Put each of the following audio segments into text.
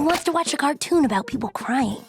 Who wants to watch a cartoon about people crying?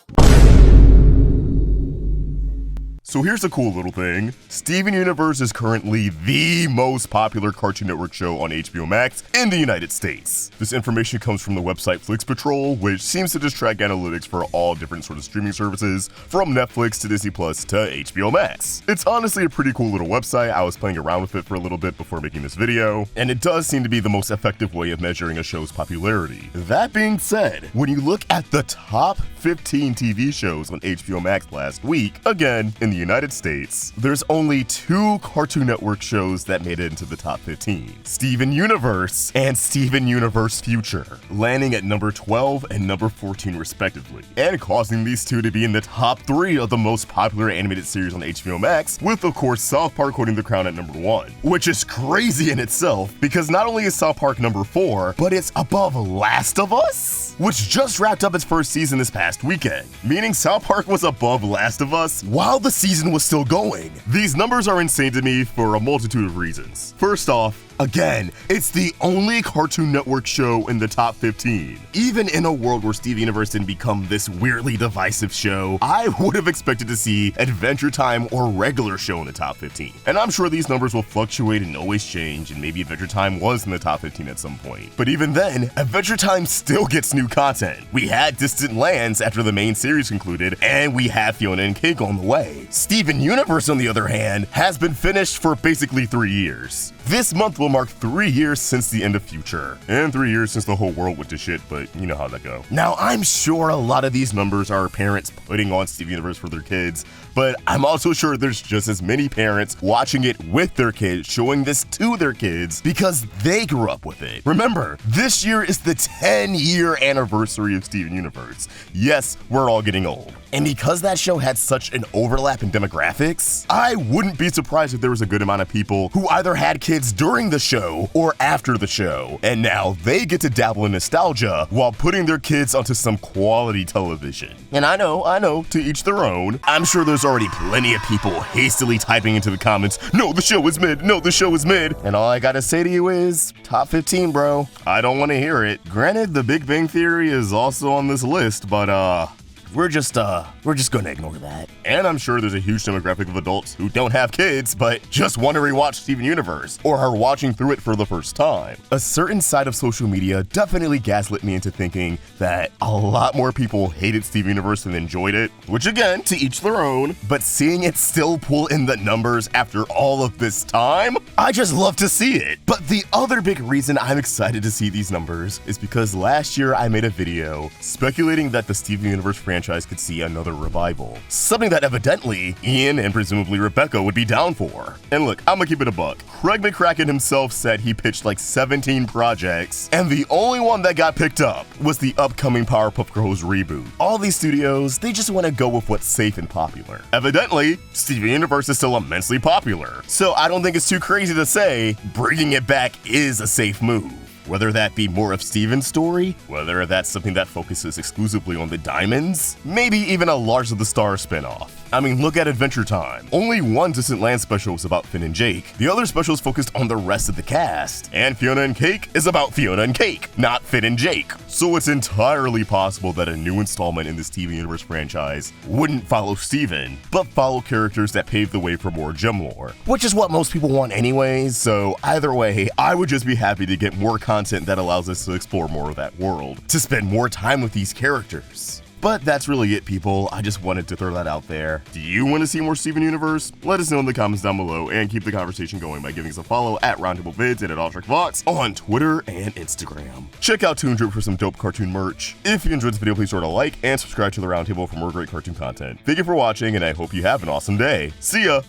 So here's a cool little thing. Steven Universe is currently the most popular Cartoon Network show on HBO Max in the United States. This information comes from the website Flix Patrol, which seems to just track analytics for all different sort of streaming services, from Netflix to Disney Plus to HBO Max. It's honestly a pretty cool little website. I was playing around with it for a little bit before making this video, and it does seem to be the most effective way of measuring a show's popularity. That being said, when you look at the top 15 TV shows on HBO Max last week, again, in the United States, there's only 2 Cartoon Network shows that made it into the top 15. Steven Universe and Steven Universe Future, landing at number 12 and number 14 respectively, and causing these two to be in the top 3 of the most popular animated series on HBO Max, with of course South Park holding the crown at number 1. Which is crazy in itself, because not only is South Park number 4, but it's above Last of Us, which just wrapped up its first season this past weekend, meaning South Park was above Last of Us while the season was still going. These numbers are insane to me for a multitude of reasons. First off, again, it's the only Cartoon Network show in the top 15. Even in a world where Steven Universe didn't become this weirdly divisive show, I would have expected to see Adventure Time or regular show in the top 15. And I'm sure these numbers will fluctuate and always change, and maybe Adventure Time was in the top 15 at some point. But even then, Adventure Time still gets new content. We had Distant Lands after the main series concluded, and we have Fiona and Cake on the way. Steven Universe, on the other hand, has been finished for basically 3 years. This month will mark 3 years since the end of Future, and 3 years since the whole world went to shit, but you know how that go. Now, I'm sure a lot of these numbers are parents putting on Steven Universe for their kids, but I'm also sure there's just as many parents watching it with their kids, showing this to their kids because they grew up with it. Remember, this year is the 10-year anniversary of Steven Universe. Yes, we're all getting old. And because that show had such an overlap in demographics, I wouldn't be surprised if there was a good amount of people who either had kids during the show or after the show, and now they get to dabble in nostalgia while putting their kids onto some quality television. And I know, to each their own. I'm sure there's already plenty of people hastily typing into the comments, "No, the show is mid, no, the show is mid." And all I gotta say to you is, top 15, bro. I don't wanna hear it. Granted, The Big Bang Theory is also on this list, but we're just gonna ignore that. And I'm sure there's a huge demographic of adults who don't have kids, but just want to rewatch Steven Universe, or are watching through it for the first time. A certain side of social media definitely gaslit me into thinking that a lot more people hated Steven Universe than enjoyed it, which again, to each their own, but seeing it still pull in the numbers after all of this time, I just love to see it. But the other big reason I'm excited to see these numbers is because last year I made a video speculating that the Steven Universe franchise could see another revival. Something that evidently Ian and presumably Rebecca would be down for. And look, I'm gonna keep it a buck. Craig McCracken himself said he pitched like 17 projects, and the only one that got picked up was the upcoming Powerpuff Girls reboot. All these studios, they just want to go with what's safe and popular. Evidently, Steven Universe is still immensely popular, so I don't think it's too crazy to say bringing it back is a safe move. Whether that be more of Steven's story, whether that's something that focuses exclusively on the diamonds, maybe even a Lars of the Stars spinoff. I mean, look at Adventure Time. Only one Distant Land special was about Finn and Jake. The other specials focused on the rest of the cast. And Fiona and Cake is about Fiona and Cake, not Finn and Jake. So it's entirely possible that a new installment in this TV Universe franchise wouldn't follow Steven, but follow characters that pave the way for more gem lore, which is what most people want anyways, so either way, I would just be happy to get more content that allows us to explore more of that world, to spend more time with these characters. But that's really it, people. I just wanted to throw that out there. Do you want to see more Steven Universe? Let us know in the comments down below, and keep the conversation going by giving us a follow at Roundtable Vids and at AllTrekVox on Twitter and Instagram. Check out Toon Drip for some dope cartoon merch. If you enjoyed this video, please sort of like and subscribe to the Roundtable for more great cartoon content. Thank you for watching, and I hope you have an awesome day. See ya!